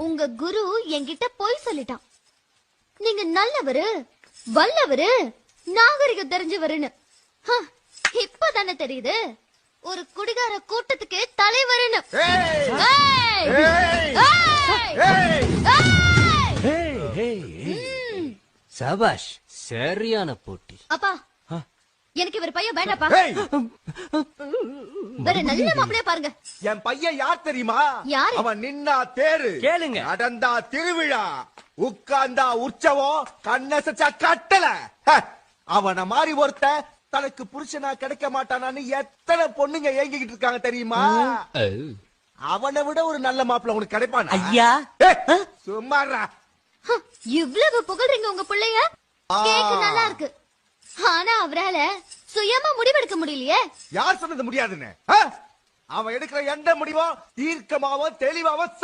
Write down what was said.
உங்க குரு என்கிட்ட போய் சொல்லிட்டான். நீங்க நல்லவரு, வல்லவரு, நாகரிகம் தெரிஞ்சவருன்னு. இப்பதானே தெரியுது ஒரு குடிகார கூட்டத்துக்கு தலைவருன்னு. சபாஷ், சரியான போட்டி. அப்பா, எனக்கு இவர் பையன் வேண்டாப்பா. வேற நல்ல மாப்பிளையா பாருங்க. என் பையன் யார் தெரியுமா? யாரு? அவன் நின்னா தேரு, கேளுங்க. நடந்தா திருவிழா, உட்கார்ந்தா உற்சவம், கண்ணசச்சா கட்டல. அவன மாதிரி ஒருத்த தனக்கு புருஷனா கிடைக்க மாட்டானான்னு எத்தனை பொண்ணுங்க ஏங்கிக்கிட்டு இருக்காங்க தெரியுமா? அவனை விட ஒரு நல்ல மாப்பிள்ள உனக்கு கிடைப்பான் ஐயா. சும்மாறா. இவ்வளவு புகழ்றீங்க உங்க பிள்ளைய, கேக்க நல்லா இருக்கு. ஆனா அவரால சுயமா முடிவெடுக்க முடியலையே. யார் சொன்னது முடியாதுன்னு? அவன் எடுக்கிற எந்த முடிவும் தீர்க்கமாவும் தெளிவாவும்